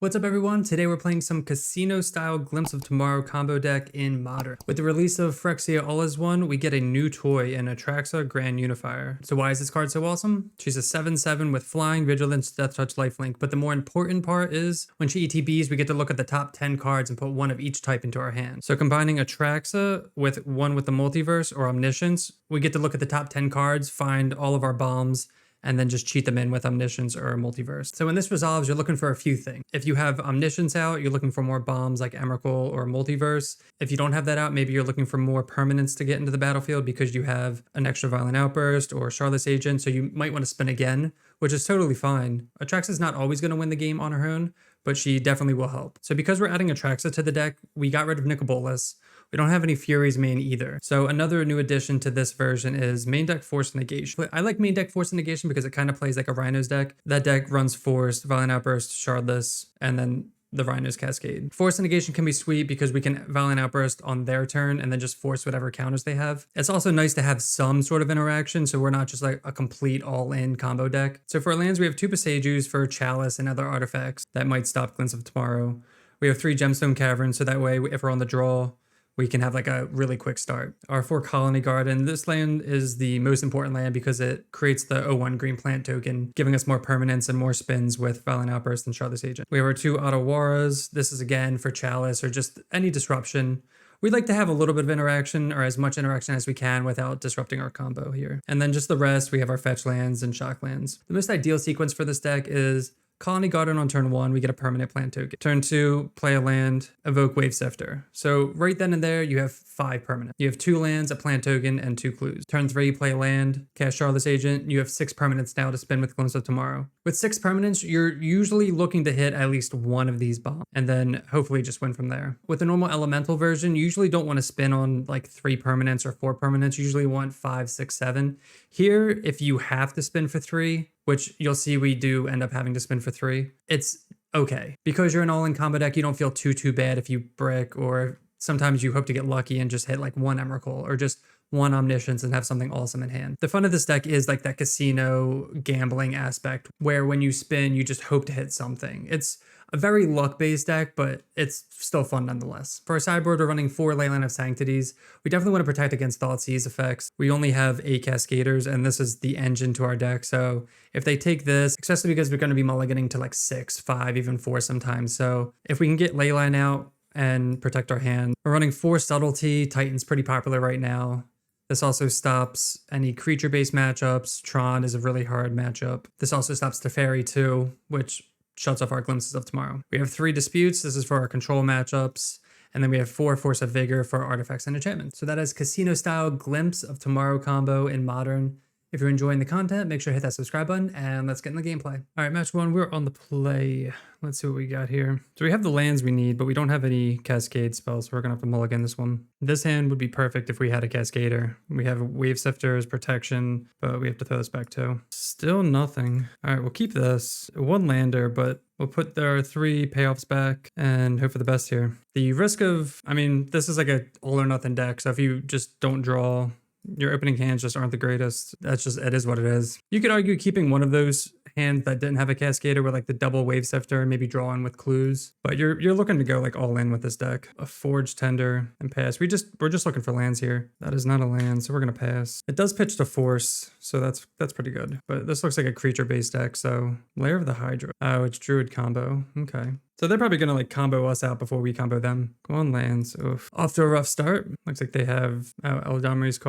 What's up everyone? Today we're playing some casino style Glimpse of Tomorrow combo deck in Modern. With the release of Phyrexia All As One, we get a new toy in Atraxa Grand Unifier. So why is this card so awesome? She's a 7/7 with Flying, Vigilance, Death Touch, Lifelink, but the more important part is when she ETBs, we get to look at the top 10 cards and put one of each type into our hand. So combining Atraxa with one with the Multiverse or Omniscience, we get to look at the top 10 cards, find all of our bombs, and then just cheat them in with Omniscience or Multiverse. So when this resolves, you're looking for a few things. If you have Omniscience out, you're looking for more bombs like Emrakul or Multiverse. If you don't have that out, maybe you're looking for more permanents to get into the battlefield because you have an extra Violent Outburst or Charlotte's Agent, so you might want to spin again, which is totally fine. Atraxa's not always going to win the game on her own, but she definitely will help. So because we're adding Atraxa to the deck, we got rid of Nicobolas. We don't have any Furies main either. So another new addition to this version is main deck Force Negation. I like main deck Force Negation because it kind of plays like a Rhino's deck. That deck runs Force, Violent Outburst, Shardless, and then the Rhino's Cascade. Force Negation can be sweet because we can Violent Outburst on their turn and then just force whatever counters they have. It's also nice to have some sort of interaction so we're not just like a complete all-in combo deck. So for our lands, we have 2 Passages for Chalice and other artifacts that might stop Glints of Tomorrow. We have 3 Gemstone Caverns, so that way if we're on the draw, we can have like a really quick start. Our 4 Colony Garden. This land is the most important land because it creates the 0/1 green plant token, giving us more permanence and more spins with Violent Outburst and Charlotte's Agent. We have our 2 Ottawaras. This is again for Chalice or just any disruption. We'd like to have a little bit of interaction or as much interaction as we can without disrupting our combo here. And then just the rest, we have our fetch lands and shock lands. The most ideal sequence for this deck is Colony Garden on turn 1, we get a permanent plant token. Turn 2, play a land, evoke Wave Sifter. So right then and there, you have 5 permanents. You have 2 lands, a plant token, and 2 clues. Turn 3, play a land, cast Charlotte's Agent. You have 6 permanents now to spin with Glimpse of Tomorrow. With 6 permanents, you're usually looking to hit at least one of these bombs, and then hopefully just win from there. With the normal elemental version, you usually don't want to spin on like 3 permanents or 4 permanents. You usually want 5, 6, 7. Here, if you have to spin for 3, which you'll see we do end up having to spin for 3, it's okay. Because you're an all-in combo deck, you don't feel too bad if you brick, or sometimes you hope to get lucky and just hit like 1 Emrakul or just 1 Omniscience and have something awesome in hand. The fun of this deck is like that casino gambling aspect where when you spin, you just hope to hit something. It's a very luck-based deck, but it's still fun nonetheless. For our sideboard, we're running 4 Leyline of Sanctities. We definitely want to protect against Thoughtseize effects. We only have 8 Cascaders, and this is the engine to our deck. So if they take this, especially because we're going to be mulliganing to like 6, 5, even 4 sometimes. So if we can get Leyline out and protect our hand, we're running 4 Subtlety. Titan's pretty popular right now. This also stops any creature-based matchups. Tron is a really hard matchup. This also stops Teferi too, which shuts off our Glimpses of Tomorrow. We have 3 Disputes. This is for our control matchups. And then we have 4 Force of Vigor for artifacts and enchantments. So that is casino style Glimpse of Tomorrow combo in Modern. If you're enjoying the content, make sure to hit that subscribe button and let's get in the gameplay. All right, match 1, we're on the play. Let's see what we got here. So we have the lands we need, but we don't have any Cascade spells, so we're gonna have to mulligan this one. This hand would be perfect if we had a Cascader. We have Wave Sifters, protection, but we have to throw this back too. Still nothing. All right, we'll keep this. 1 lander, but we'll put our 3 payoffs back and hope for the best here. The risk of, I mean, this is like a all or nothing deck, so if you just don't draw, your opening hands just aren't the greatest. That's just, it is what it is. You could argue keeping one of those hands that didn't have a Cascader with like the double Wave Sifter and maybe drawing with clues. But you're looking to go like all in with this deck. A Forge Tender and pass. We're just looking for lands here. That is not a land, so we're gonna pass. It does pitch to Force, so that's pretty good. But this looks like a creature-based deck, so Lair of the Hydra. Oh, it's Druid combo. Okay. So they're probably gonna like combo us out before we combo them. Go on lands. Oof. Off to a rough start. Looks like they have Eladamri's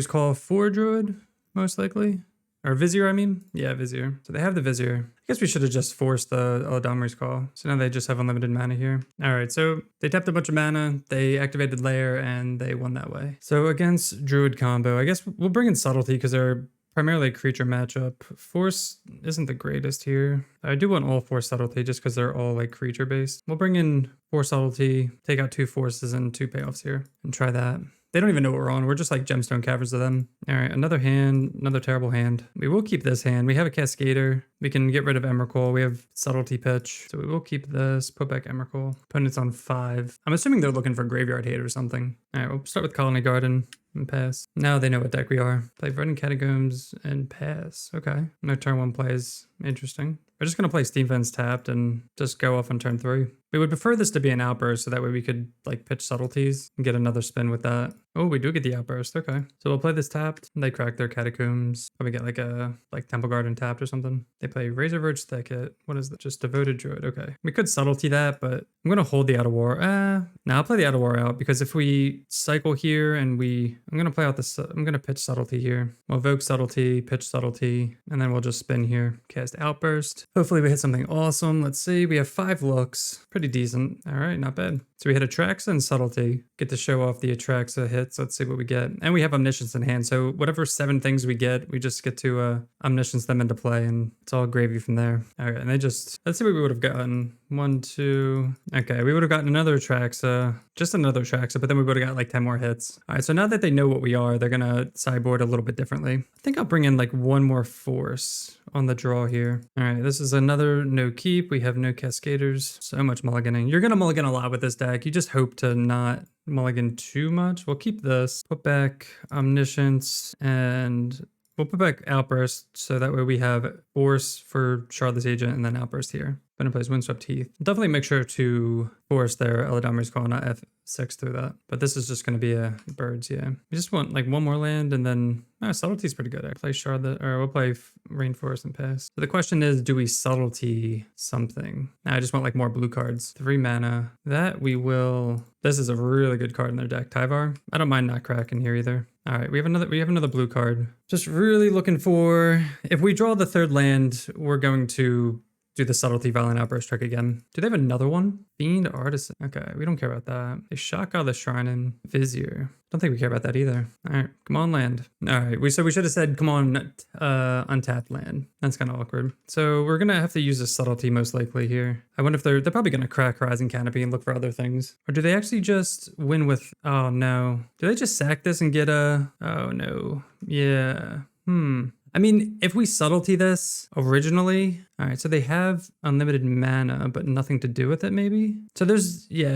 Call for Druid, most likely. Or Vizier, I mean. Yeah, Vizier. So they have the Vizier. I guess we should have just forced the Eladamri's Call. So now they just have unlimited mana here. All right, so they tapped a bunch of mana, they activated Lair, and they won that way. So against Druid combo, I guess we'll bring in Subtlety because they're primarily a creature matchup. Force isn't the greatest here. I do want all 4 Subtlety just because they're all like creature based. We'll bring in 4 Subtlety, take out 2 Forces and 2 payoffs here and try that. They don't even know what we're on. We're just like Gemstone Caverns to them. All right, another hand, another terrible hand. We will keep this hand. We have a Cascader. We can get rid of Emrakul. We have Subtlety Pitch. So we will keep this, put back Emrakul. Opponent's on 5. I'm assuming they're looking for Graveyard Hate or something. All right, we'll start with Colony Garden and pass. Now they know what deck we are. Play Verdant Catacombs and pass. Okay. No turn 1 plays. Interesting. We're just gonna play Defense tapped and just go off on turn 3. We would prefer this to be an outburst so that way we could like pitch subtleties and get another spin with that. Oh, we do get the outburst. Okay. So we'll play this tapped. They crack their catacombs. Probably get like a Temple Garden tapped or something. They play Razor Verge Thicket. What is that? Just Devoted Druid. Okay. We could subtlety that, but I'm gonna hold the Out of War. No, I'll play the Out of War out because if we cycle here and I'm gonna play out this. I'm gonna pitch subtlety here. We'll evoke subtlety, pitch subtlety, and then we'll just spin here. Cast Outburst. Hopefully we hit something awesome. Let's see. We have 5 looks. Pretty decent. All right, not bad. So we hit Atraxa and Subtlety. Get to show off the Atraxa hits. Let's see what we get. And we have Omniscience in hand. So whatever 7 things we get, we just get to Omniscience them into play and it's all gravy from there. All right, and let's see what we would have gotten. 1, 2. Okay, we would have gotten another Atraxa, just another Atraxa, but then we would have got like 10 more hits. All right, so now that they know what we are, they're gonna sideboard a little bit differently. I think I'll bring in like 1 more force on the draw here. All right, this is another no keep. We have no Cascaders. So much mulliganing. You're gonna mulligan a lot with this deck. You just hope to not mulligan too much. We'll keep this. Put back Omniscience and we'll put back Outburst so that way we have force for Charlotte's Agent and then Outburst here. Gonna play Windswept Heath. Definitely make sure to force their Eladamri's Call, not F6 through that. But this is just gonna be a birds, yeah. We just want like 1 more land and then Subtlety's pretty good. I play Charlotte, or we'll play Rainforest and pass. So the question is, do we Subtlety something? I just want like more blue cards. 3 mana. That we will. This is a really good card in their deck. Tyvar. I don't mind not cracking here either. All right, we have another blue card. Just really looking for, if we draw the 3rd land, we're going to do the Subtlety Violent Outburst trick again. Do they have another one? Fiend Artisan. Okay, we don't care about that. They Shock God of the Shrine and Vizier. Don't think we care about that either. All right, come on land. All right, so we should have said come on untapped land. That's kind of awkward. So we're gonna have to use a Subtlety most likely here. I wonder if they're probably gonna crack Horizon Canopy and look for other things. Or do they actually just win with, oh no. Do they just sack this and get a, oh no. Yeah, I mean, if we Subtlety this originally, all right, so they have unlimited mana, but nothing to do with it maybe? So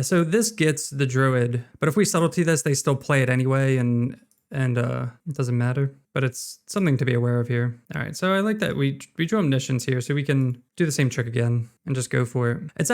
so this gets the Druid, but if we Subtlety this, they still play it anyway, and it doesn't matter. But it's something to be aware of here. All right, so I like that we drew Omniscience here, so we can do the same trick again and just go for it. It's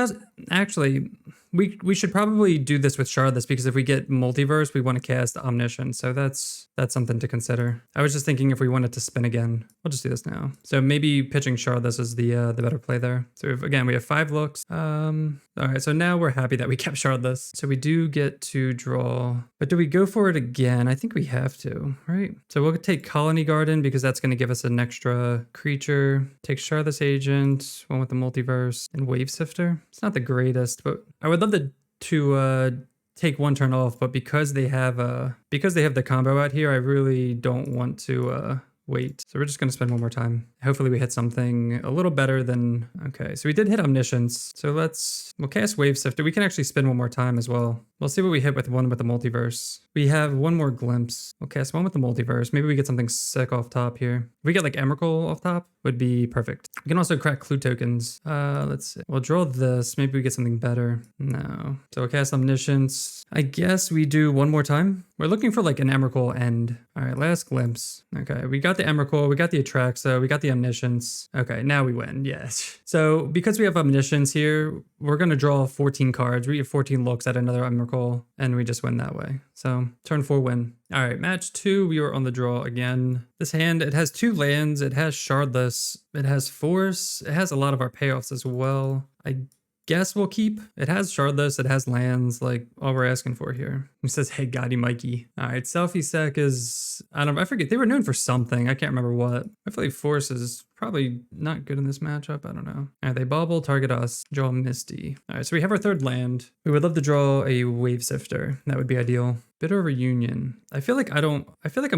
actually, we should probably do this with Shardless because if we get Multiverse, we want to cast Omniscience, so that's something to consider. I was just thinking if we wanted to spin again, we'll just do this now. So maybe pitching Shardless is the better play there. So again, we have 5 looks. All right, so now we're happy that we kept Shardless. So we do get to draw, but do we go for it again? I think we have to, right? So we'll take Colony Garden because that's going to give us an extra creature. Take Shardless Agent, one with the Multiverse, and Wave Sifter. It's not the greatest, but I would love to take 1 turn off, but because they have the combo out here, I really don't want to wait. So we're just gonna spend 1 more time. Hopefully we hit something a little better than, okay. So we did hit Omniscience. So we'll cast Wave Sifter. We can actually spin 1 more time as well. We'll see what we hit with 1 with the Multiverse. We have 1 more Glimpse. We'll cast 1 with the Multiverse. Maybe we get something sick off top here. If we get like Emrakul off top, would be perfect. We can also crack Clue tokens. Let's see. We'll draw this. Maybe we get something better. No. So we'll cast Omniscience. I guess we do 1 more time. We're looking for like an Emrakul end. All right, last Glimpse. Okay, we got the Emrakul, we got the Atraxa, we got the Omniscience. Okay, now we win, yes. So because we have Omniscience here, we're gonna draw 14 cards. We have 14 looks at another Emrakul, and we just win that way. So turn 4 win. All right, match 2, we are on the draw again. This hand, it has 2 lands, it has Shardless, it has Force, it has a lot of our payoffs as well. I guess we'll keep. It has Shardless, it has lands, like all we're asking for here. He says, hey, Gotti Mikey. All right, Selfie Sec is, I forget, they were known for something. I can't remember what. I feel like Force is probably not good in this matchup. I don't know. All right, they bobble, target us, draw Misty. All right, so we have our 3rd land. We would love to draw a Wave Sifter. That would be ideal. Bitter Reunion. I feel like I'm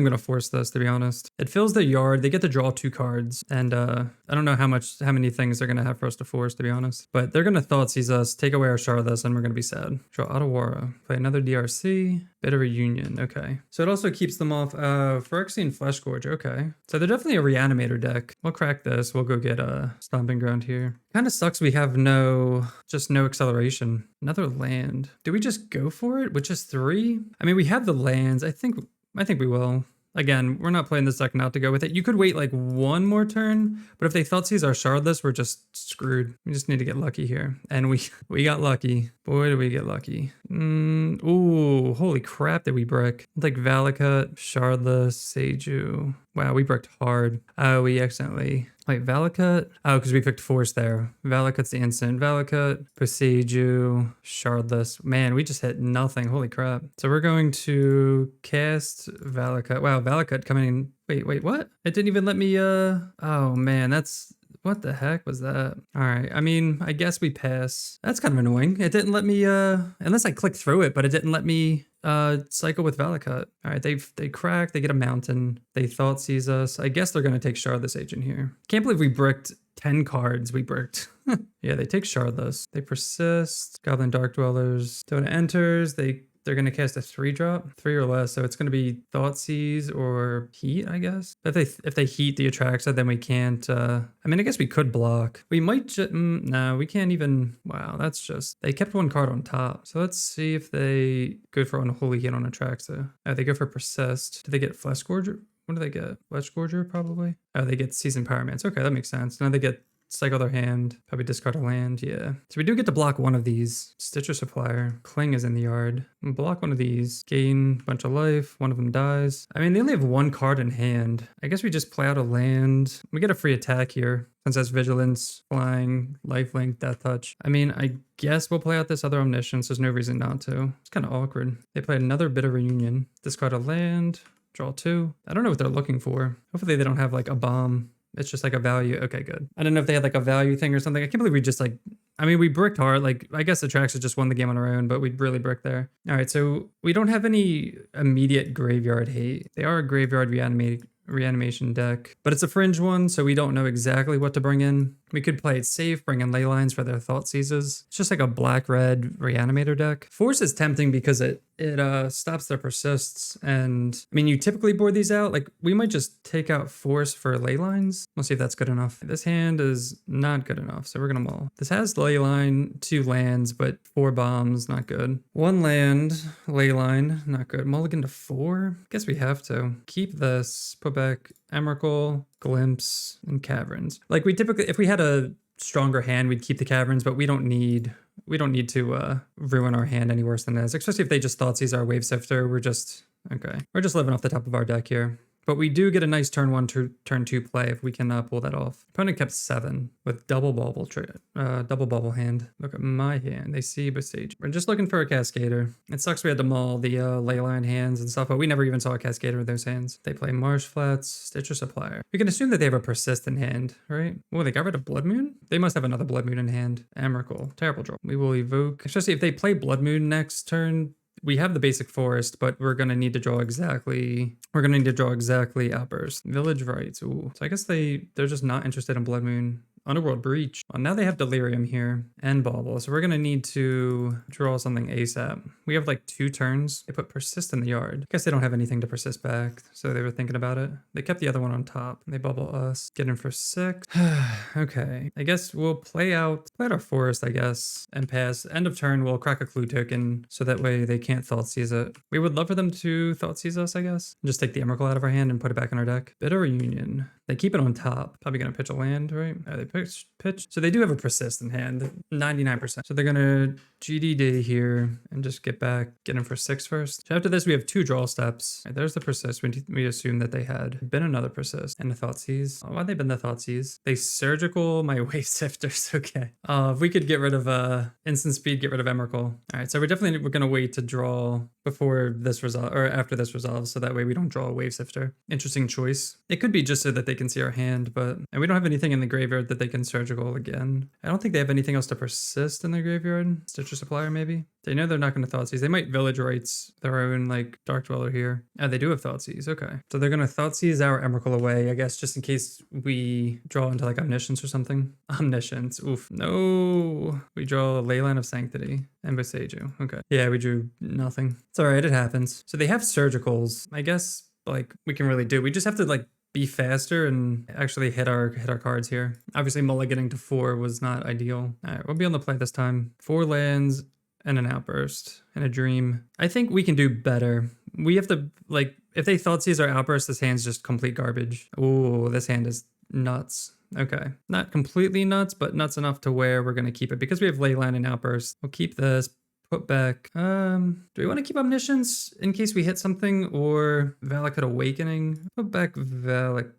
gonna force this, to be honest. It fills their yard. They get to draw 2 cards, and I don't know how many things they're gonna have for us to force, to be honest. But they're gonna Thoughtseize us, take away our Shardless, and we're gonna be sad. Draw Otawara. Play another DRC. Bitter Reunion. Okay. So it also keeps them off Phyrexia and Flesh Gorge. Okay. So they're definitely a Reanimator deck. We'll crack this. We'll go get a Stomping Ground here. Kind of sucks we have no acceleration. Another land. Do we just go for it with just 3? I mean, we have the lands. I think we will. Again, we're not playing this deck not to go with it. You could wait like one more turn, but if they Thoughtseize our Shardless, we're just screwed. We just need to get lucky here. And we got lucky. Boy, did we get lucky. Ooh, holy crap did we brick. Like Valakut, Shardless, Seiju. Wow, we bricked hard. We accidentally... Wait, Valakut? Oh, because we picked Force there. Valakut's the instant. Valakut, Poseiju, Shardless. Man, we just hit nothing. Holy crap. So we're going to cast Valakut. Wow, Valakut coming in. Wait, what? It didn't even let me, Oh, man, that's... What the heck was that? All right, I mean, I guess we pass. That's kind of annoying. It didn't let me, unless I clicked through it, but it didn't let me cycle with Valakut. All right, they crack, they get a mountain, they Thoughtseize us. I guess they're gonna take Shardless Agent here. Can't believe we bricked 10 cards we bricked. Yeah, they take Shardless. They persist, Goblin Dark Dwellers. Dota enters, they're going to cast a 3-drop, 3 or less, so it's going to be Thoughtseize or Heat, I guess. If they Heat the Atraxa, then we can't... I mean, I guess we could block. We might just... no, we can't even... Wow, that's just... They kept 1 card on top. So let's see if they go for Unholy Heat on Atraxa. Oh, they go for Persist. Do they get Flesh Gorger? What do they get? Flesh Gorger, probably? Oh, they get Seasoned Pyromance. Okay, that makes sense. Now they get... Cycle their hand, probably discard a land, yeah. So we do get to block one of these. Stitcher Supplier, Cling is in the yard. We'll block one of these, gain a bunch of life, one of them dies. I mean, they only have 1 card in hand. I guess we just play out a land. We get a free attack here, since that's Vigilance, Flying, Lifelink, Death Touch. I mean, I guess we'll play out this other Omniscience. There's no reason not to. It's kind of awkward. They play another Bitter Reunion, discard a land, draw 2. I don't know what they're looking for. Hopefully they don't have like a bomb. It's just like a value. Okay, good. I don't know if they had like a value thing or something. I can't believe we just like, I mean, we bricked hard. Like, I guess Atraxa just won the game on our own, but we really bricked there. All right, so we don't have any immediate graveyard hate. They are a graveyard reanimation deck, but it's a fringe one, so we don't know exactly what to bring in. We could play it safe, bring in Leylines for their Thoughtseizes. It's just like a black-red Reanimator deck. Force is tempting because it stops their persists, and I mean, you typically board these out. Like, we might just take out Force for Leylines. We'll see if that's good enough. This hand is not good enough, so we're gonna mull. This has Leyline, 2 lands, but 4 bombs, not good. 1 land, Leyline, not good. Mulligan to 4? Guess we have to. Keep this, put back Emrakul, Glimpse, and Caverns. Like, we typically, if we had a stronger hand, we'd keep the Caverns, but we don't need to ruin our hand any worse than this, especially if they just Thoughtseize our Wave Sifter. We're just living off the top of our deck here. But we do get a nice turn 1 to turn 2 play if we can pull that off. Opponent kept 7 with double bubble hand. Look at my hand. They see Besage. We're just looking for a Cascader. It sucks we had to mull the Leyline hands and stuff, but we never even saw a Cascader with those hands. They play Marsh Flats, Stitcher Supplier. We can assume that they have a persistent hand, right? Oh, they got rid of Blood Moon? They must have another Blood Moon in hand. Emrakul. Terrible draw. We will evoke. Especially if they play Blood Moon next turn. We have the basic forest, but we're going to need to draw exactly Outburst. Village Rites. Ooh. So I guess they're just not interested in Blood Moon. Underworld Breach. Well, now they have Delirium here and Bauble, so we're gonna need to draw something ASAP. We have like 2 turns. They put Persist in the yard. Guess they don't have anything to persist back, so they were thinking about it. They kept the other one on top. They bubble us. Get in for 6. Okay. I guess we'll play out our forest, I guess, and pass. End of turn, we'll crack a clue token, so that way they can't Thoughtseize it. We would love for them to Thoughtseize us, I guess. Just take the Emrakul out of our hand and put it back in our deck. Bitter Reunion. They keep it on top. Probably gonna pitch a land, right? They pitch. So they do have a persist in hand, 99%. So they're gonna GDD here and just get in for 6 first. So after this, we have 2 draw steps. Right, there's the persist. We assume that they had been another persist and the Thoughtseize. Oh, why'd they been the Thoughtseize? They surgical my Wave Sifters. Okay. If we could get rid of instant speed, get rid of Emrakul. All right. So we're gonna wait to draw before this resolve or after this resolves, so that way we don't draw a Wave Sifter. Interesting choice. It could be just so that they can see our hand, and we don't have anything in the graveyard that they can surgical again. I don't think they have anything else to persist in their graveyard. Stitcher Supplier, maybe. They know they're not going to Thoughtseize. They might Village Rites their own like Dark Dweller here. Oh, they do have Thoughtseize. Okay. So they're going to Thoughtseize our Emrakul away, I guess, just in case we draw into like Omniscience or something. Omniscience. Oof. No. We draw a Leyline of Sanctity and Boseiju. Okay. Yeah, we drew nothing. It's all right. It happens. So they have Surgicals. I guess like we can really do. We just have to like be faster and actually hit our cards here. Obviously, mulliganing to 4 was not ideal. All right, we'll be on the play this time. 4 lands and an Outburst and a Dream. I think we can do better We have to, like, if they Thoughtseize our Outburst, this hand's just complete garbage. Ooh, this hand is nuts. Okay, not completely nuts, but nuts enough to where we're gonna keep it because we have Leyline and Outburst. We'll keep this. Put back, do we want to keep Omniscience in case we hit something, or Valakut Awakening? Put back Valakut.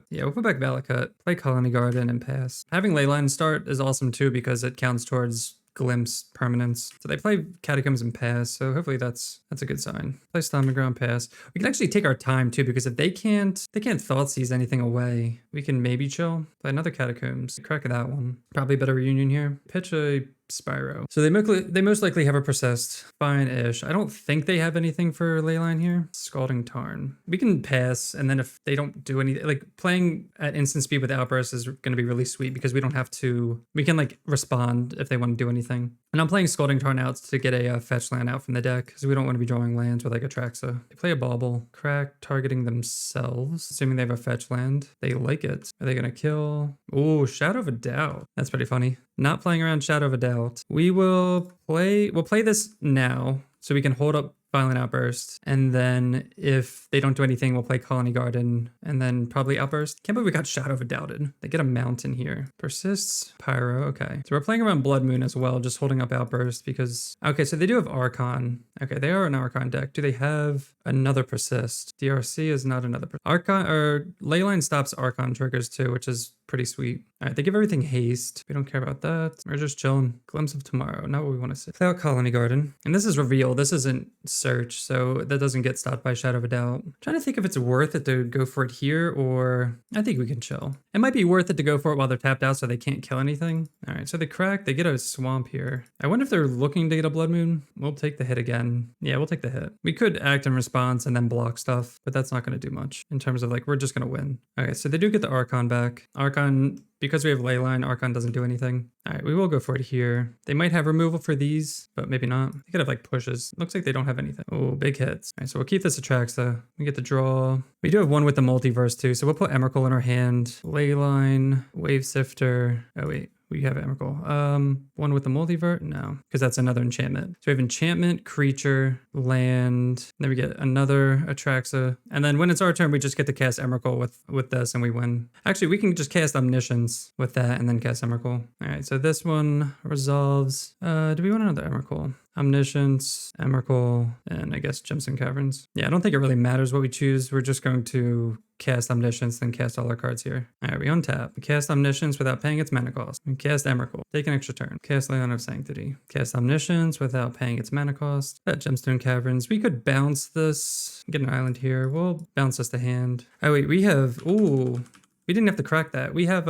Yeah, we'll put back Valakut. Play Colony Garden and pass. Having Leyline start is awesome too because it counts towards Glimpse permanence. So they play Catacombs and pass, so hopefully that's a good sign. Play Stomping Ground, pass. We can actually take our time too because if they can't Thoughtseize anything away, we can maybe chill. Play another Catacombs. Crack that one. Probably better Reunion here. Pitch a Spyro. So they most likely have a Persist. Fine-ish. I don't think they have anything for Leyline here. Scalding Tarn. We can pass, and then if they don't do anything, like playing at instant speed with Outburst is going to be really sweet because we don't have to, we can like respond if they want to do anything. And I'm playing Scalding Tarn out to get a fetch land out from the deck because we don't want to be drawing lands with like Atraxa. They play a Bauble. Crack, targeting themselves, assuming they have a fetch land. They like it. Are they going to kill? Oh, Shadow of a Doubt. That's pretty funny. Not playing around Shadow of a Doubt. We'll play this now so we can hold up Violent Outburst, and then if they don't do anything, we'll play Colony Garden, and then probably Outburst. Can't believe we got Shadow of a Doubted. They get a Mountain here. Persists, Pyro, okay. So we're playing around Blood Moon as well, just holding up Outburst because, okay, so they do have Archon. Okay, they are an Archon deck. Do they have another Persist? DRC is not another Archon, or Leyline stops Archon triggers too, which is pretty sweet. All right, they give everything haste. We don't care about that. We're just chilling. Glimpse of Tomorrow, not what we want to see. Play out Colony Garden. And this is reveal. This isn't search, so that doesn't get stopped by Shadow of a Doubt. I'm trying to think if it's worth it to go for it here, or I think we can chill. It might be worth it to go for it while they're tapped out so they can't kill anything. All right, so they crack. They get a Swamp here. I wonder if they're looking to get a Blood Moon. We'll take the hit again. Yeah, we'll take the hit. We could act in response and then block stuff, but that's not going to do much in terms of like, we're just going to win. Okay, so they do get the Archon back. Archon, because we have Leyline, Archon doesn't do anything. All right, we will go for it here. They might have removal for these, but maybe not. They could have like pushes. Looks like they don't have anything. Oh, big hits. All right, so we'll keep this Atraxa. We get the draw. We do have one with the Multiverse too, so we'll put Emrakul in our hand. Leyline, Wave Sifter. Oh wait. We have Emrakul. One with the Multiverse? No, because that's another enchantment. So we have enchantment, creature, land. Then we get another Atraxa. And then when it's our turn, we just get to cast Emrakul with this and we win. Actually, we can just cast Omniscience with that and then cast Emrakul. All right, so this one resolves. Do we want another Emrakul? Omniscience, Emrakul, and I guess Gems and Caverns. Yeah, I don't think it really matters what we choose. We're just going to cast Omniscience, then cast all our cards here. All right, we untap. We cast Omniscience without paying its mana cost. We cast Emrakul. Take an extra turn. Cast Leon of Sanctity. Cast Omniscience without paying its mana cost. At Gemstone Caverns. We could bounce this. Get an island here. We'll bounce this to hand. Oh wait, we have, ooh. We didn't have to crack that. We have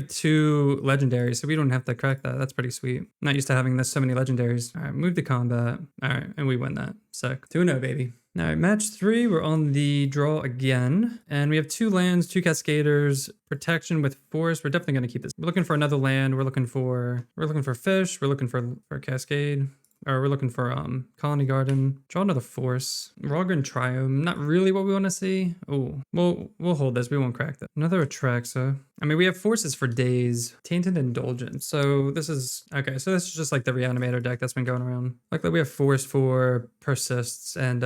two legendaries, so we don't have to crack that. That's pretty sweet. Not used to having this so many legendaries. All right, move to combat. All right, and we win that. Sick. 2-0, baby. All right, match 3. We're on the draw again, and we have 2 lands, 2 Cascaders, protection with force. We're definitely gonna keep this. We're looking for another land. We're looking for fish. We're looking for Cascade. Or we're looking for Colony Garden. Draw another force. Rogren Triome. Not really what we want to see. Oh, we'll hold this. We won't crack that. Another Atraxa. I mean, we have forces for days. Tainted Indulgence. So this is okay. So this is just like the Reanimator deck that's been going around. Like we have force for Persists and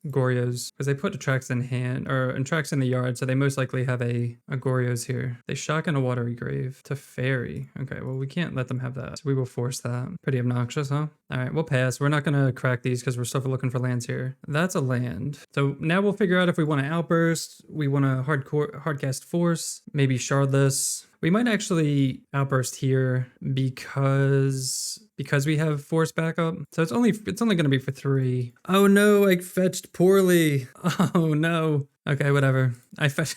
Gorios, because they put Atraxa in hand, or Atraxa in the yard, so they most likely have a Gorios here. They shotgun a Watery Grave to Fairy. Okay, well, we can't let them have that, so we will force that. Pretty obnoxious, huh? All right, we'll pass. We're not gonna crack these because we're still looking for lands here. That's a land. So now we'll figure out if we want to Outburst, we want to hardcast Force, maybe Shardless. We might actually Outburst here because we have Force backup. So it's only going to be for 3. Oh no, I fetched poorly. Oh no. Okay, whatever. I fetched.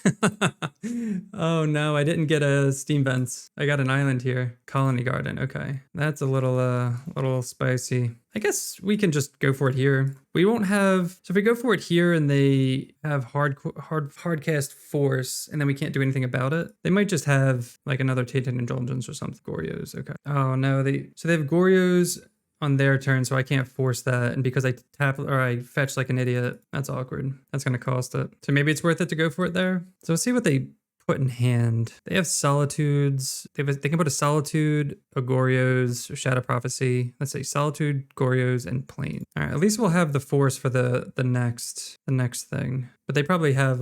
Oh no, I didn't get a Steam Vents. I got an island here. Colony Garden. Okay, that's a little spicy. I guess we can just go for it here. We won't have, so if we go for it here and they have hardcast Force and then we can't do anything about it, they might just have like another Tainted Indulgence or something. Gorios. Okay. Oh no, they have Gorios on their turn, so I can't force that. And because I tap or I fetch like an idiot, that's awkward. That's gonna cost it. So maybe it's worth it to go for it there. So let's see what they put in hand? They have Solitudes. They can put a Solitude, a Goryo's, Shadow Prophecy. Let's say Solitude, Goryo's, and Plane. All right, at least we'll have the Force for the next thing. But they probably have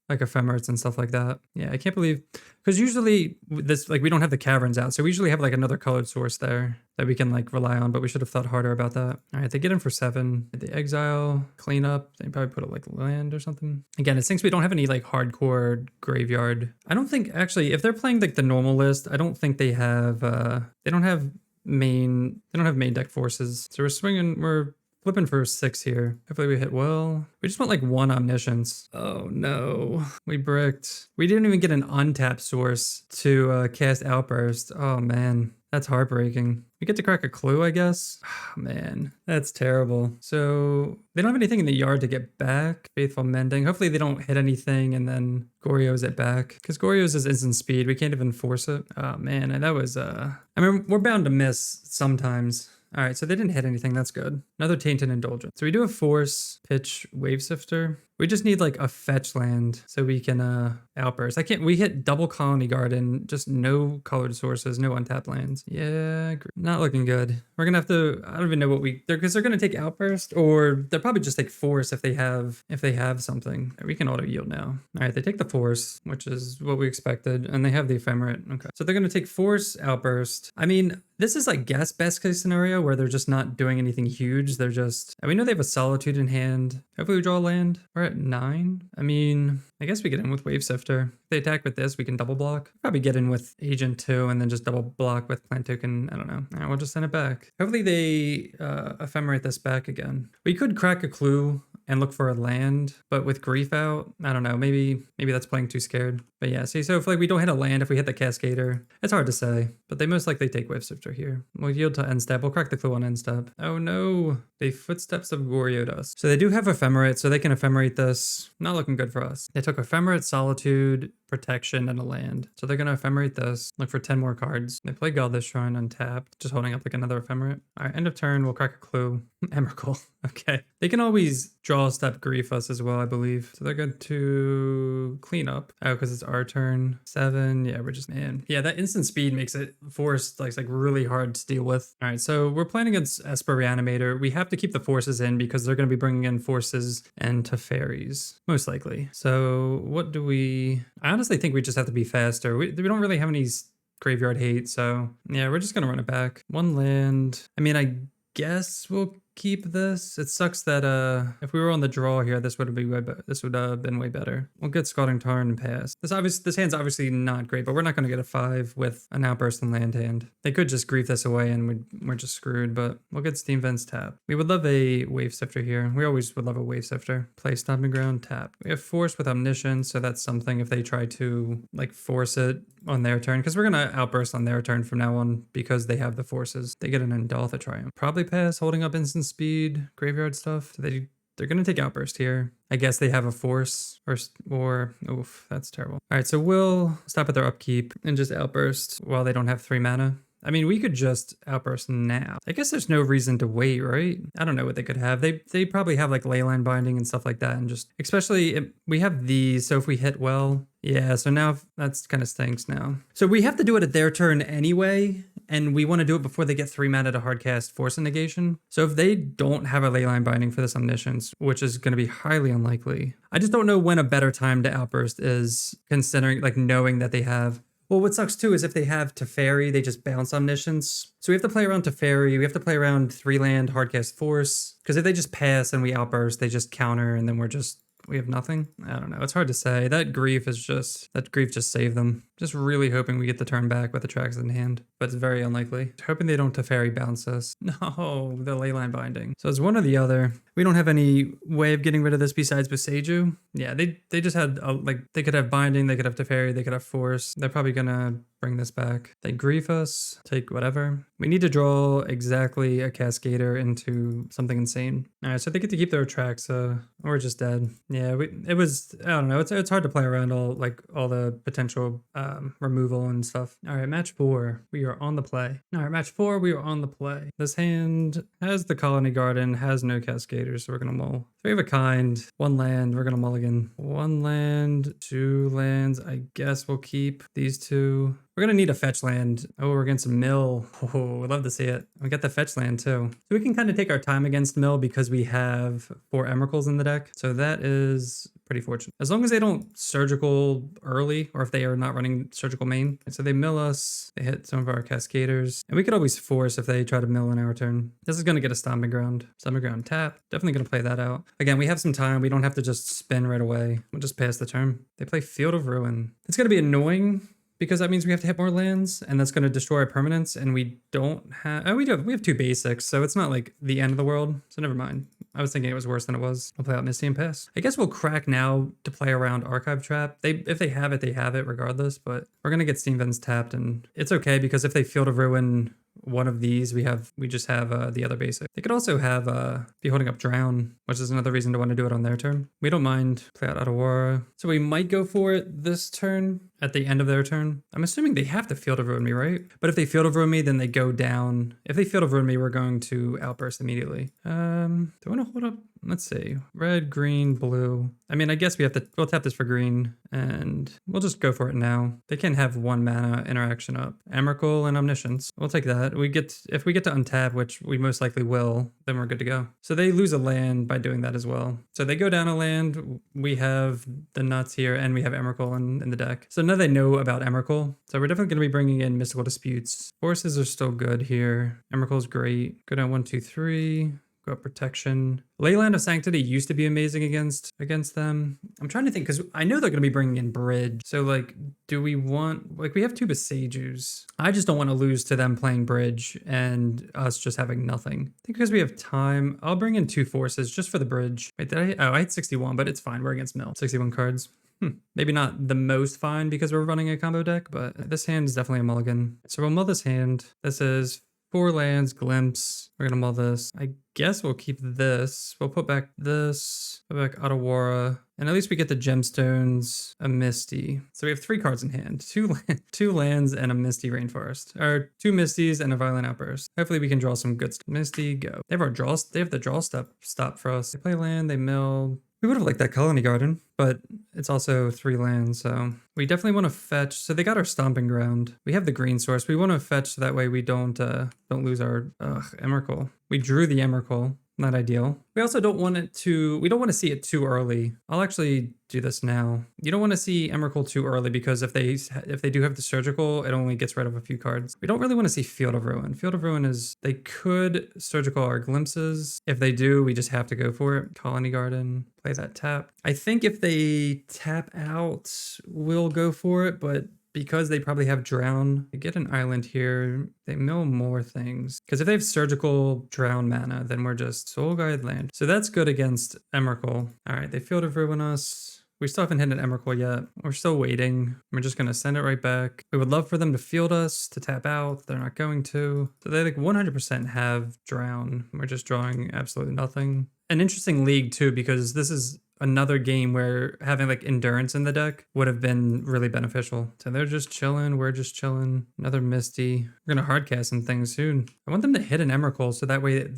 like Ephemerates and stuff like that. Yeah, I can't believe, because usually this, like, we don't have the Caverns out, so we usually have like another colored source there that we can like rely on, but we should have thought harder about that. All right, they get in for 7. They exile, clean up. They probably put it like land or something. Again, it sinks we don't have any like hardcore graveyard. I don't think, actually, if they're playing like the normal list, I don't think they have they don't have main deck forces. So we're flipping for 6 here. Hopefully we hit well. We just want like 1 Omniscience. Oh no, we bricked. We didn't even get an untapped source to cast Outburst. Oh man, that's heartbreaking. We get to crack a clue, I guess. Oh, man, that's terrible. So they don't have anything in the yard to get back. Faithful Mending. Hopefully they don't hit anything and then Goryo's it back. Because Goryo's is instant speed. We can't even force it. Oh man, and that was I mean, we're bound to miss sometimes. All right, so they didn't hit anything. That's good. Another Tainted Indulgence. So we do a Force, pitch, Wave Sifter. We just need like a fetch land so we can Outburst. We hit double Colony Garden, just no colored sources, no untapped lands. Yeah, not looking good. We're gonna have to, I don't even know what because they're gonna take Outburst, or they'll probably just take Force if they have something. We can auto yield now. All right, they take the Force, which is what we expected, and they have the Ephemerate. Okay, so they're gonna take Force, Outburst. I mean, this is, I guess, best case scenario where they're just not doing anything huge. They're just, we know they have a Solitude in hand. Hopefully we draw a land. We're at 9. I mean, I guess we get in with Wave Sifter. If they attack with this, we can double block. Probably get in with Agent 2 and then just double block with Plant Token. I don't know. All right, we'll just send it back. Hopefully they Ephemerate this back again. We could crack a clue and look for a land, but with Grief out, I don't know, maybe that's playing too scared. But yeah, see, so if like we don't hit a land, if we hit the Cascader, it's hard to say, but they most likely take Wave Sifter here. We'll yield to end step. We'll crack the clue on end step. Oh no, they Footsteps of Goryo'd us. So they do have Ephemerate, so they can Ephemerate this. Not looking good for us. They took Ephemerate, Solitude, Protection, and a land. So they're gonna Ephemerate this, look for 10 more cards. They play Godless Shrine untapped, just holding up like another Ephemerate. All right, end of turn, we'll crack a clue. Emrakul. Okay. They can always draw a step, grief us as well, I believe. So they're good to clean up. Oh, because it's our turn. 7. Yeah, we're just, man. Yeah, that instant speed makes it forced like really hard to deal with. All right, so we're playing against Esper Reanimator. We have to keep the forces in because they're going to be bringing in forces and Teferis, most likely. So what do we... I honestly think we just have to be faster. We don't really have any graveyard hate, so yeah, we're just going to run it back. 1 land. I mean, I guess we'll keep this. It sucks that if we were on the draw here, this would have been way better. We'll get Scalding Tarn and pass. This hand's obviously not great, but we're not going to get a 5 with an Outburst and land hand. They could just grief this away and we're just screwed, but we'll get Steam Vents tap. We would love a Wave Sifter here. We always would love a Wave Sifter. Play Stomping Ground, tap. We have Force with Omniscience, so that's something if they try to like force it on their turn, because we're going to Outburst on their turn from now on because they have the forces. They get an Endaltha Triumph. Probably pass, holding up instant speed, graveyard stuff. They're going to take Outburst here. I guess they have a Force or oof, that's terrible. All right, so we'll stop at their upkeep and just Outburst while they don't have 3 mana. I mean, we could just Outburst now. I guess there's no reason to wait, right? I don't know what they could have. They probably have like Leyline Binding and stuff like that, and just especially if we have these, so if we hit well, yeah, so now that's kind of stinks now. So we have to do it at their turn anyway, and we want to do it before they get 3 mana to hardcast Force and Negation. So if they don't have a Leyline Binding for this Omniscience, which is going to be highly unlikely, I just don't know when a better time to Outburst is, considering like knowing that they have... Well, what sucks too is if they have Teferi, they just bounce Omniscience. So we have to play around Teferi, we have to play around 3-land hardcast Force, because if they just pass and we Outburst, they just counter and then we have nothing. I don't know. It's hard to say. That grief just saved them. Just really hoping we get the turn back with Atraxa in hand, but it's very unlikely. Hoping they don't Teferi bounce us. No, the Leyline Binding. So it's one or the other. We don't have any way of getting rid of this besides Boseiju. Yeah, they just had they could have Binding, they could have Teferi, they could have Force. They're probably gonna bring this back. They grief us, take whatever. We need to draw exactly a Cascader into something insane. All right, so they get to keep their Atraxa. We're just dead. Yeah, I don't know. It's hard to play around all the potential removal and stuff. All right, match 4. We are on the play. All right, match 4. We are on the play. This hand has the Colony Garden, has no Cascaders, so we're gonna mull. 3 of a kind, 1 land. We're gonna mulligan. 1 land, 2 lands. I guess we'll keep these 2. We're gonna need a fetch land. Oh, we're against Mill. Oh, I'd love to see it. We got the fetch land too. So we can kind of take our time against Mill because we have 4 Emrakuls in the deck. So that is pretty fortunate. As long as they don't surgical early, or if they are not running surgical main. So they mill us, they hit some of our Cascaders. And we could always force if they try to mill in our turn. This is gonna get a Stomping Ground. Stomping Ground tap. Definitely gonna play that out. Again, we have some time. We don't have to just spin right away. We'll just pass the turn. They play Field of Ruin. It's gonna be annoying, because that means we have to hit more lands, and that's going to destroy our permanents, and we don't have... Oh, we have 2 basics, so it's not like the end of the world, so never mind. I was thinking it was worse than it was. We'll play out Misty and pass. I guess we'll crack now to play around Archive Trap. If they have it regardless, but we're going to get Steam Vents tapped, and it's okay, because if they Field of Ruin one of these, we just have the other basic. They could also have be holding up Drown, which is another reason to want to do it on their turn. We don't mind. Play out Attaxa. So we might go for it this turn at the end of their turn. I'm assuming they have to Field of Ruin me, right? But if they Field of Ruin me, then they go down. If they Field of Ruin me, we're going to Outburst immediately. Do I want to hold up? Let's see. Red, green, blue. I mean, I guess we'll tap this for green, and we'll just go for it now. They can have 1 mana interaction up. Emrakul and Omniscience. We'll take that. If we get to untap, which we most likely will, then we're good to go. So they lose a land by doing that as well. So they go down a land. We have the nuts here, and we have Emrakul in the deck. So now they know about Emrakul. So we're definitely going to be bringing in Mystical Disputes. Forces are still good here. Emrakul's great. Go down 1, 2, 3. Go up Protection. Leyland of Sanctity used to be amazing against them. I'm trying to think, because I know they're going to be bringing in Bridge. So, like, do we want... Like, we have 2 Besagers. I just don't want to lose to them playing Bridge and us just having nothing. I think because we have time, I'll bring in 2 Forces just for the Bridge. Wait, I hit 61, but it's fine. We're against Mill. 61 cards. Maybe not the most fine because we're running a combo deck, but this hand is definitely a mulligan. So we'll mull this hand. This is 4 lands, Glimpse. We're gonna mull this. I guess we'll keep this. We'll put back this, put back Attaxa, and at least we get the Gemstones, a Misty. So we have 3 cards in hand, 2 lands and a Misty Rainforest, or 2 Misties and a Violent Outburst. Hopefully we can draw some good stuff. Misty, go. They have the draw stop for us. They play land, they mill. We would have liked that Colony Garden, but it's also 3 lands, so we definitely want to fetch. So they got our Stomping Ground. We have the green source. We want to fetch so that way we don't lose our Emrakul. We drew the Emrakul. Not ideal. We also don't want we don't want to see it too early. I'll actually do this now. You don't want to see Emrakul too early, because if they do have the surgical, it only gets rid of a few cards. We don't really want to see Field of Ruin. Field of Ruin is, they could surgical our Glimpses. If they do, we just have to go for it. Colony Garden, play that tap. I think if they tap out, we'll go for it, but because they probably have Drown, they get an island here, they mill more things. Because if they have surgical Drown mana, then we're just Soul Guide land. So that's good against Emrakul. All right, they Field of Ruin us. We still haven't hit an Emrakul yet. We're still waiting. We're just going to send it right back. We would love for them to field us, to tap out. They're not going to. So they like 100% have Drown. We're just drawing absolutely nothing. An interesting league too, because this is another game where having like Endurance in the deck would have been really beneficial. So they're just chilling. We're just chilling. Another Misty. We're going to hardcast some things soon. I want them to hit an Emrakul so that way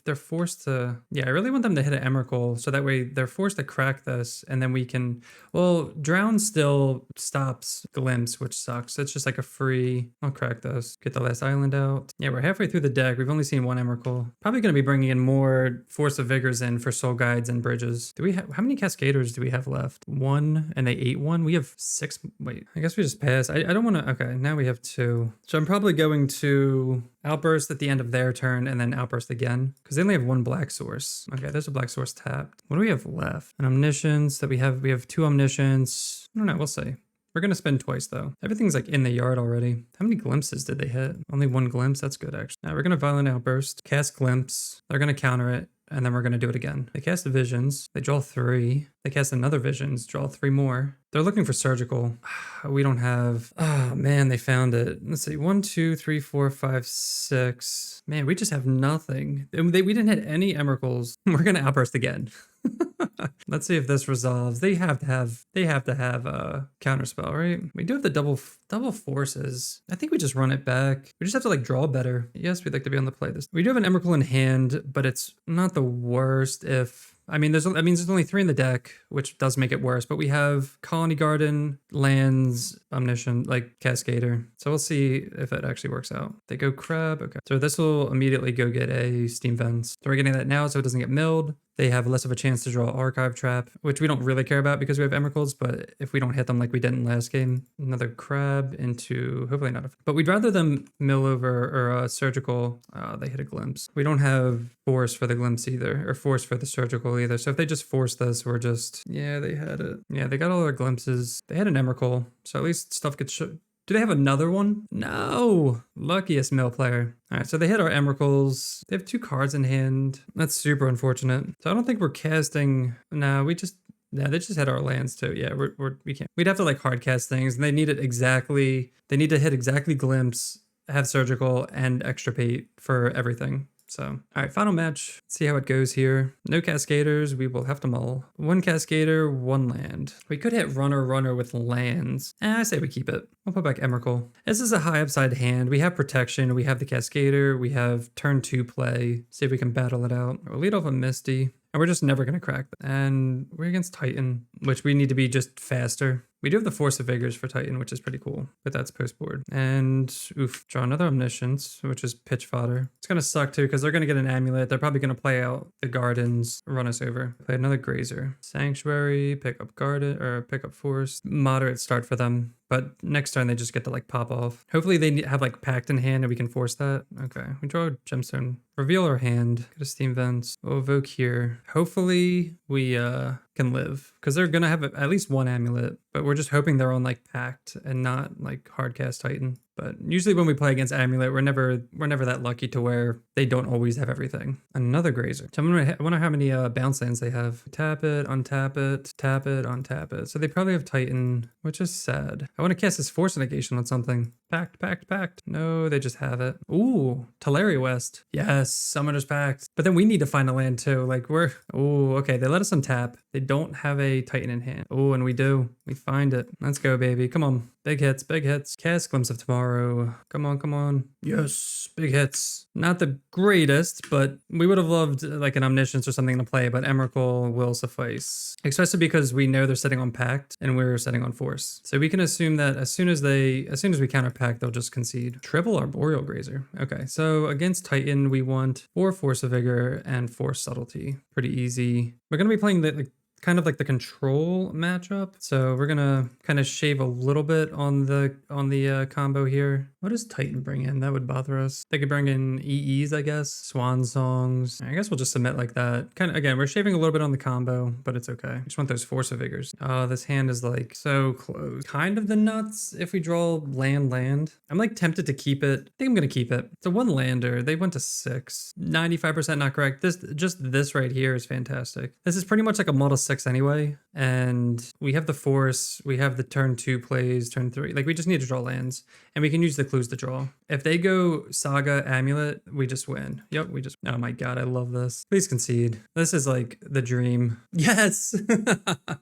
they're forced to... Yeah, I really want them to hit an Emrakul so that way they're forced to crack this, and then we can... Well, Drown still stops Glimpse, which sucks. It's just like a free... I'll crack this. Get the last island out. Yeah, we're halfway through the deck. We've only seen 1 Emrakul. Probably going to be bringing in more Force of Vigors in for Soul Guides and Bridges. Do we have... How many Cascaders do we have left? 1, and they ate 1. We have 6. Wait, I guess we just passed. I don't want to... Okay, now we have 2. So I'm probably going to Outburst at the end of their turn and then Outburst again, because they only have 1 black source. Okay, there's a black source tapped. What do we have left? An Omniscience that we have 2 Omniscience. I don't know, we'll see. We're going to spend twice, though. Everything's like in the yard already. How many Glimpses did they hit? Only 1 Glimpse? That's good, actually. Now we're going to Violent Outburst, cast Glimpse. They're going to counter it, and then we're going to do it again. They cast the Visions. They draw 3. They cast another Visions, draw 3 more. They're looking for surgical. We don't have... Oh, man, they found it. Let's see. 1, 2, 3, 4, 5, 6. Man, we just have nothing. We didn't hit any Emrakuls. We're going to Outburst again. Let's see if this resolves. They have to have a counterspell, right? We do have the double forces. I think we just run it back. We just have to like draw better. Yes, we'd like to be on the play this. We do have an Emrakul in hand, but it's not the worst if I mean, there's only 3 in the deck, which does make it worse, but we have Colony Garden, Lands, Omniscient, like Cascader. So we'll see if it actually works out. They go Crab, okay. So this will immediately go get a Steam Vents. So we're getting that now so it doesn't get milled. They have less of a chance to draw Archive Trap, which we don't really care about because we have Emrakuls, but if we don't hit them like we did in last game, another Crab into, hopefully not a, but we'd rather them mill over or Surgical, they hit a Glimpse. We don't have Force for the Glimpse either, or Force for the Surgical either. So if they just force this, we're just, yeah, they had it. Yeah, they got all their Glimpses. They had an Emrakul, so at least stuff gets do they have another one? No! Luckiest mill player. All right, so they hit our Emrakuls. They have 2 cards in hand. That's super unfortunate. So I don't think we're casting. No, we just. Yeah, they just had our lands too. Yeah, we can't. We'd have to like hard cast things, and they need it exactly. They need to hit exactly Glimpse, have Surgical, and Extirpate for everything. So, all right, final match. Let's see how it goes here. No Cascaders. We will have to mull. 1 Cascader, 1 land. We could hit Runner with lands. I say we keep it. We'll put back Emrakul. This is a high upside hand. We have protection. We have the Cascader. We have turn 2 play. See if we can battle it out. We'll lead off a Misty. And we're just never going to crack that. And we're against Titan, which we need to be just faster. We do have the Force of Vigors for Titan, which is pretty cool, but that's post board. And oof, draw another Omniscience, which is pitch fodder. It's going to suck too, because they're going to get an Amulet. They're probably going to play out the Gardens, run us over. Play another Grazer. Sanctuary, pick up Garden, or pick up Force. Moderate start for them. But next turn, they just get to like pop off. Hopefully they have like Pact in hand and we can force that. Okay, we draw a Gemstone. Reveal our hand. Get a Steam Vents. We'll evoke here. Hopefully we can live. Because they're going to have at least 1 Amulet. But we're just hoping they're on like Pact and not like Hardcast Titan. But usually when we play against Amulet, we're never that lucky to where they don't always have everything. Another Grazer. So I wonder how many bounce lands they have. Tap it, untap it, tap it, untap it. So they probably have Titan, which is sad. I want to cast this Force Negation on something. Pact. No, they just have it. Ooh, Teleria West. Yes, Summoner's Pact. But then we need to find a land too. Like ooh, okay, they let us untap. They don't have a Titan in hand. Oh, and we do. We find it. Let's go, baby. Come on. Big hits. Cast Glimpse of Tomorrow. Come on. Yes, big hits. Not the greatest, but we would have loved like an Omniscience or something to play, but Emrakul will suffice. Especially because we know they're sitting on Pact and we're sitting on Force. So we can assume that as soon as we counter Pact, they'll just concede. Triple Arboreal Grazer. Okay, so against Titan, we want 4 Force of Vigor and 4 Subtlety. Pretty easy. We're going to be playing the kind of like the control matchup. So we're gonna kind of shave a little bit on the combo here. What does Titan bring in? That would bother us. They could bring in EEs, I guess. Swan Songs. I guess we'll just submit like that. Kind of, again, we're shaving a little bit on the combo, but it's okay. Just want those Force of Vigors. Oh, this hand is like so close. Kind of the nuts if we draw land. I'm like tempted to keep it. I think I'm gonna keep it. It's a 1 lander. They went to 6. 95% not correct. This right here is fantastic. This is pretty much like a model 6 anyway, and we have the Force, we have the turn 2 plays, turn 3, like we just need to draw lands, and we can use the clues to draw. If they go Saga Amulet, we just win. Yep, oh my god, I love this. Please concede. This is like the dream. Yes.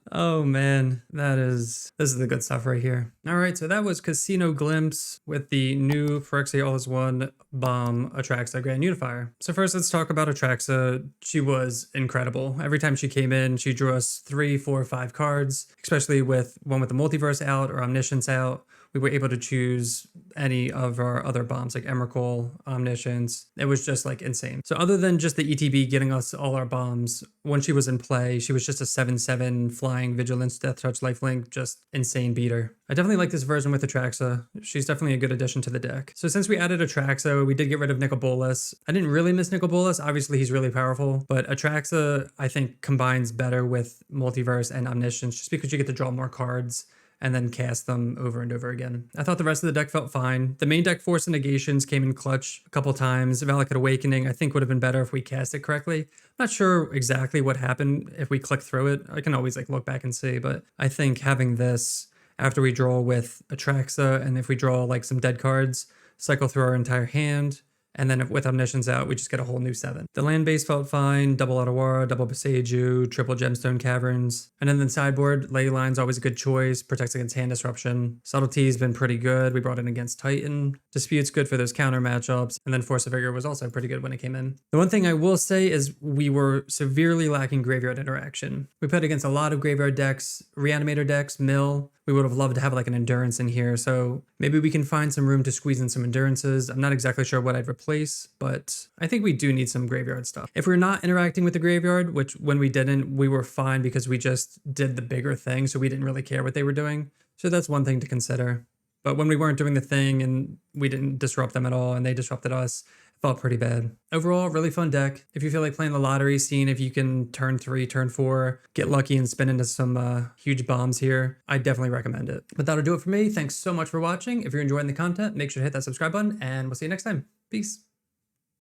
Oh man, this is the good stuff right here. All right, so that was Casino Glimpse with the new Phyrexia All-as-One Bomb Atraxa Grand Unifier. So first, let's talk about Atraxa. She was incredible. Every time she came in, she drew us 3, 4, 5 cards, especially with one with the Multiverse out or Omniscience out. We were able to choose any of our other bombs like Emrakul, Omniscience. It was just like insane. So other than just the ETB getting us all our bombs, when she was in play, she was just a 7/7 flying Vigilance, Death Touch, Lifelink, just insane beater. I definitely like this version with Atraxa. She's definitely a good addition to the deck. So since we added Atraxa, we did get rid of Nicol Bolas. I didn't really miss Nicol Bolas. Obviously, he's really powerful, but Atraxa, I think, combines better with Multiverse and Omniscience just because you get to draw more cards and then cast them over and over again. I thought the rest of the deck felt fine. The main deck Force and Negations came in clutch a couple times. Valakut Awakening, I think, would have been better if we cast it correctly. I'm not sure exactly what happened if we click through it. I can always like look back and see, but I think having this after we draw with Atraxa, and if we draw like some dead cards, cycle through our entire hand, And then with Omniscience out, we just get a whole new 7. The land base felt fine, double Otawara, double Boseiju, triple Gemstone Caverns. And then the sideboard, Leyline's always a good choice, protects against hand disruption. Subtlety's been pretty good, we brought in against Titan. Dispute's good for those counter matchups, and then Force of Vigor was also pretty good when it came in. The one thing I will say is we were severely lacking graveyard interaction. We played against a lot of graveyard decks, Reanimator decks, Mill. We would have loved to have like an Endurance in here, so maybe we can find some room to squeeze in some Endurances. I'm not exactly sure what I'd replace, but I think we do need some graveyard stuff. If we're not interacting with the graveyard, which when we didn't, we were fine because we just did the bigger thing, so we didn't really care what they were doing. So that's one thing to consider. But when we weren't doing the thing and we didn't disrupt them at all and they disrupted us, it felt pretty bad. Overall, really fun deck. If you feel like playing the lottery, seeing if you can turn 3, turn 4, get lucky and spin into some huge bombs here, I definitely recommend it. But that'll do it for me. Thanks so much for watching. If you're enjoying the content, make sure to hit that subscribe button and we'll see you next time. Peace.